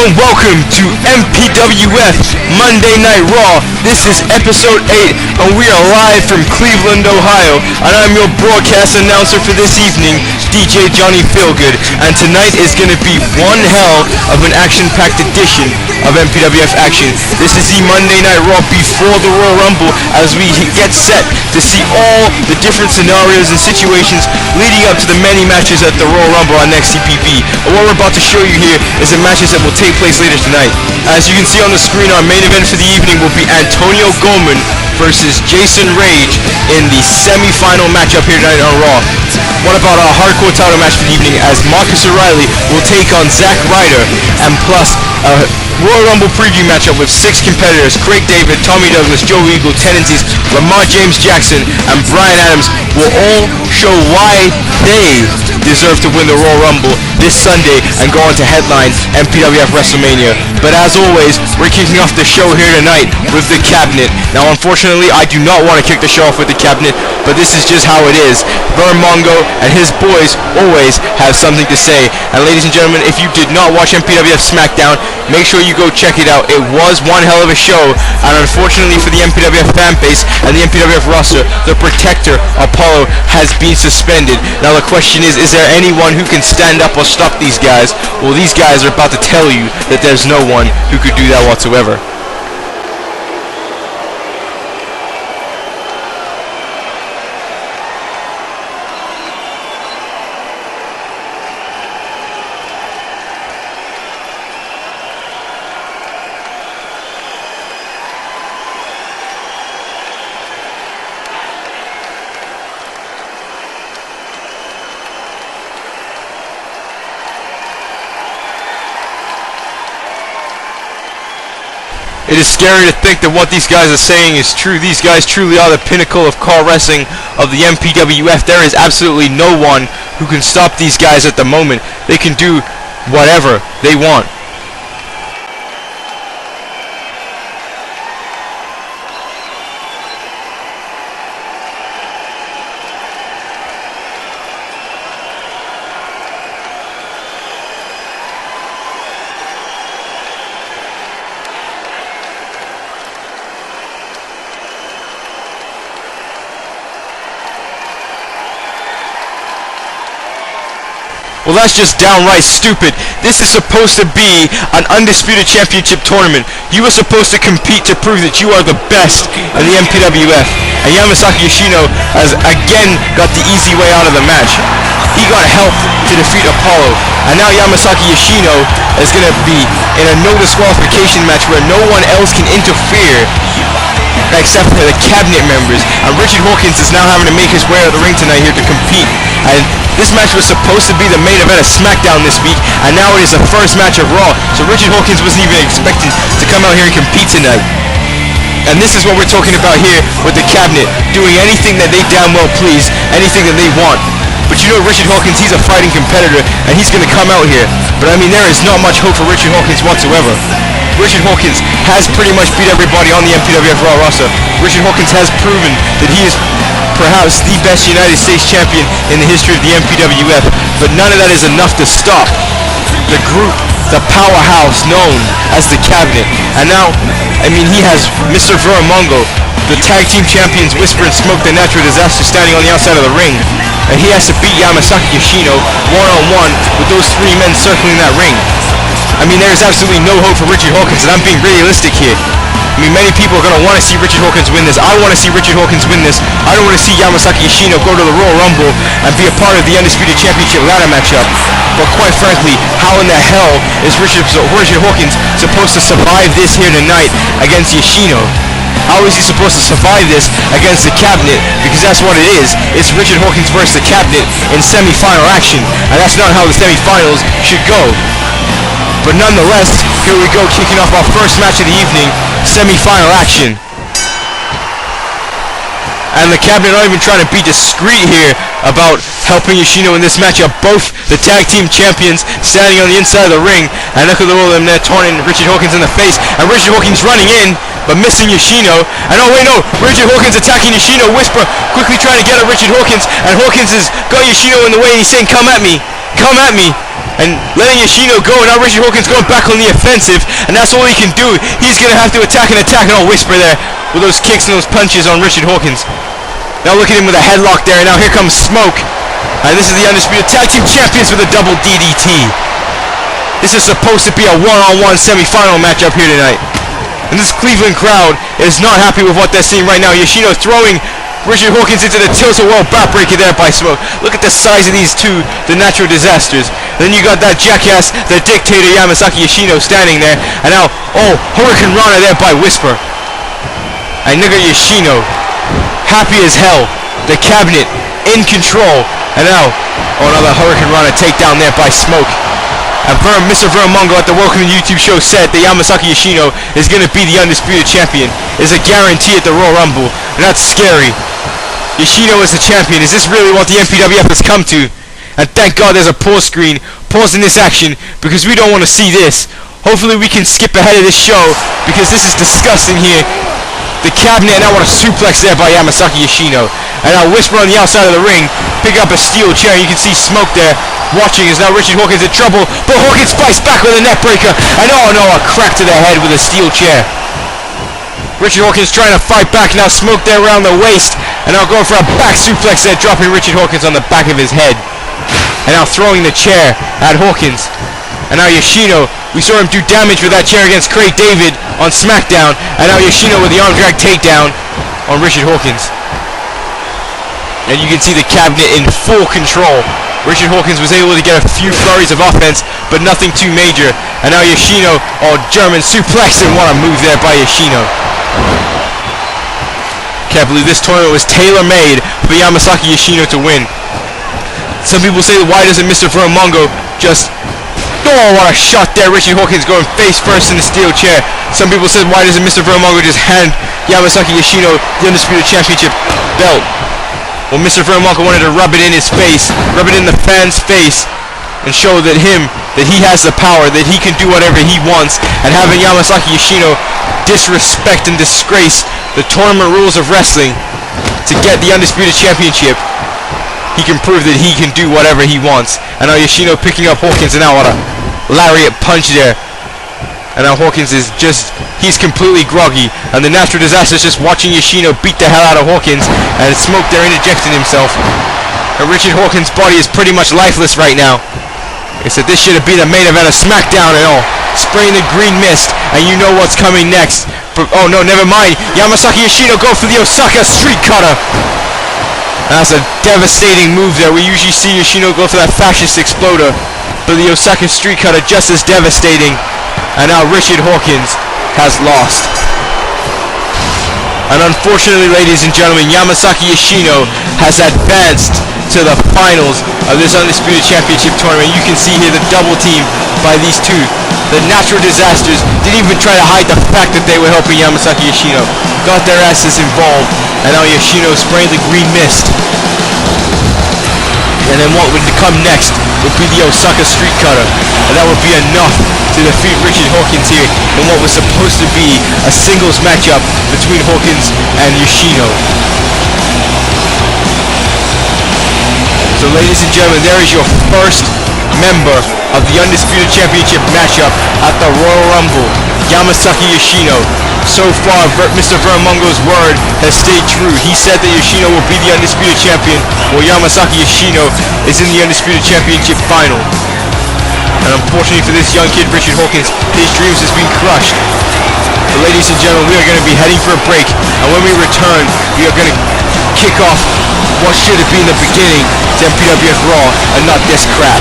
and welcome to MPWF Monday Night Raw. This is episode 8 and we are live from Cleveland, Ohio, and I'm your broadcast announcer for this evening, DJ Johnny Feelgood, and tonight is going to be one hell of an action-packed edition of MPWF Action. This is the Monday Night Raw before the Royal Rumble as we get set to see all the different scenarios and situations leading up to the many matches at the Royal Rumble on next CPP. And what we're about to show you here is the matches that will take place later tonight. As you can see on the screen, our main event for the evening will be Antonio Goldman versus Jason Rage in the semi-final matchup here tonight on Raw. What about our hardcore title match for the evening as Marcus O'Reilly will take on Zack Ryder, and plus a Royal Rumble preview matchup with 6 competitors: Craig David, Tommy Douglas, Joe Eagle, Tendencies, Lamar James Jackson, and Brian Adams will all show why they deserve to win the Royal Rumble this Sunday and go on to headline MPWF WrestleMania. But as always, we're kicking off the show here tonight with the Cabinet. Now unfortunately, I do not want to kick the show off with the Cabinet, but this is just how it is. Vern Mongo and his boys always have something to say. And ladies and gentlemen, if you did not watch MPWF SmackDown, make sure you go check it out. It was one hell of a show, and unfortunately for the MPWF fan base and the MPWF roster, the Protector, Apollo, has been suspended. Now the question is there anyone who can stand up or stop these guys? Well, these guys are about to tell you that there's no one who could do that whatsoever. It is scary to think that what these guys are saying is true. These guys truly are the pinnacle of car wrestling of the MPWF. There is absolutely no one who can stop these guys at the moment. They can do whatever they want. Well, that's just downright stupid. This is supposed to be an undisputed championship tournament. You are supposed to compete to prove that you are the best in the MPWF. And Yamasaki Yoshino has again got the easy way out of the match. He got help to defeat Apollo. And now Yamasaki Yoshino is going to be in a no disqualification match where no one else can interfere except for the Cabinet members. And Richard Hawkins is now having to make his way out of the ring tonight here to compete. And this match was supposed to be the main event of SmackDown this week, and now it is the first match of Raw. So Richard Hawkins wasn't even expected to come out here and compete tonight. And this is what we're talking about here with the Cabinet, doing anything that they damn well please, anything that they want. But you know Richard Hawkins, he's a fighting competitor, and he's going to come out here. But I mean, there is not much hope for Richard Hawkins whatsoever. Richard Hawkins has pretty much beat everybody on the MPWF RAW roster. Richard Hawkins has proven that he is perhaps the best United States champion in the history of the MPWF, but none of that is enough to stop the group, the powerhouse known as the Cabinet. And now, I mean, he has Mr. Vern Mongo, the tag team champions Whisper and Smoke the Natural Disaster, standing on the outside of the ring, and he has to beat Yamasaki Yoshino one-on-one with those 3 men circling that ring. I mean, there is absolutely no hope for Richard Hawkins, and I'm being realistic here. I mean, many people are going to want to see Richard Hawkins win this. I want to see Richard Hawkins win this. I don't want to see Yamasaki Yoshino go to the Royal Rumble and be a part of the Undisputed Championship ladder matchup. But quite frankly, how in the hell is Richard Hawkins supposed to survive this here tonight against Yoshino? How is he supposed to survive this against the Cabinet? Because that's what it is. It's Richard Hawkins versus the Cabinet in semi-final action. And that's not how the semi-finals should go. But nonetheless, here we go, kicking off our first match of the evening, semi-final action. And the Cabinet not even trying to be discreet here about helping Yoshino in this matchup. Both the tag team champions standing on the inside of the ring, and look at all of them there taunting Richard Hawkins in the face. And Richard Hawkins running in, but missing Yoshino. And oh wait, no, Richard Hawkins attacking Yoshino. Whisper quickly trying to get at Richard Hawkins, and Hawkins has got Yoshino in the way, and he's saying, "Come at me, come at me." and letting Yoshino go. Now Richard Hawkins going back on the offensive, and that's all he can do. He's gonna have to attack, and I'll whisper there with those kicks and those punches on Richard Hawkins. Now look at him with a headlock there, and now here comes Smoke. And this is the Undisputed Tag Team Champions with a double DDT. This is supposed to be a one-on-one semi-final matchup here tonight. And this Cleveland crowd is not happy with what they're seeing right now. Yoshino throwing Richard Hawkins into the tilt-a-whirl backbreaker there by Smoke. Look at the size of these two, the natural disasters. Then you got that jackass, the dictator Yamasaki Yoshino standing there. And now, oh, Hurricane Rana there by Whisper. And look at Yoshino, happy as hell. The cabinet in control. And now, oh, another Hurricane Rana takedown there by Smoke. And Mr. Vermongo at the Welcome YouTube show said that Yamasaki Yoshino is going to be the Undisputed Champion. Is a guarantee at the Royal Rumble. And that's scary. Yoshino is the champion. Is this really what the MPWF has come to? And thank God there's a pause screen pausing this action, because we don't want to see this. Hopefully we can skip ahead of this show, because this is disgusting here. The cabinet, and now what a suplex there by Yamasaki Yoshino. And now Whisper on the outside of the ring, pick up a steel chair. You can see Smoke there watching as now Richard Hawkins in trouble, but Hawkins fights back with a neck breaker. And oh no, a crack to the head with a steel chair. Richard Hawkins trying to fight back. Now Smoke there around the waist, and now going for a back suplex there, dropping Richard Hawkins on the back of his head. And now throwing the chair at Hawkins. And now Yoshino, we saw him do damage with that chair against Craig David on SmackDown. And now Yoshino with the arm drag takedown on Richard Hawkins. And you can see the cabinet in full control. Richard Hawkins was able to get a few flurries of offense, but nothing too major. And now Yoshino, oh, German suplex, and what a move there by Yoshino. Can't believe this tournament was tailor-made for Yamasaki Yoshino to win. Some people say, why doesn't Mr. Vermongo just... Oh, what a shot there. Richard Hawkins going face first in the steel chair. Some people said, why doesn't Mr. Vermongo just hand Yamasaki Yoshino the Undisputed Championship belt? Well, Mr. Vermongo wanted to rub it in his face, rub it in the fan's face, and show that he has the power, that he can do whatever he wants. And having Yamasaki Yoshino disrespect and disgrace the tournament rules of wrestling to get the Undisputed Championship, he can prove that he can do whatever he wants. And now Yoshino picking up Hawkins, and now what a lariat punch there. And now Hawkins is just, he's completely groggy. And the natural disaster is just watching Yoshino beat the hell out of Hawkins. And Smoke there interjecting himself. And Richard Hawkins' body is pretty much lifeless right now. He said this should have been the main event of SmackDown and all. Spraying the green mist, and you know what's coming next. Oh no, never mind. Yamasaki Yoshino go for the Osaka Street Cutter. And that's a devastating move there. We usually see Yoshino go for that fascist exploder, but the Osaka Street Cutter just as devastating. And now Richard Hawkins has lost. And unfortunately, ladies and gentlemen, Yamasaki Yoshino has advanced to the finals of this Undisputed Championship tournament. You can see here the double team by these two. The natural disasters didn't even try to hide the fact that they were helping Yamasaki Yoshino. Got their asses involved, and now Yoshino spraying the green mist. And then what would come next would be the Osaka Street Cutter. And that would be enough to defeat Richard Hawkins here in what was supposed to be a singles matchup between Hawkins and Yoshino. So ladies and gentlemen, there is your first member of the Undisputed Championship matchup at the Royal Rumble, Yamasaki Yoshino. So far, Mr. Vermongo's word has stayed true. He said that Yoshino will be the Undisputed Champion, while Yamasaki Yoshino is in the Undisputed Championship final. And unfortunately for this young kid, Richard Hawkins, his dreams has been crushed. But ladies and gentlemen, we are going to be heading for a break, and when we return, we are going to kick off what should have been the beginning to MPWF RAW, and not this crap.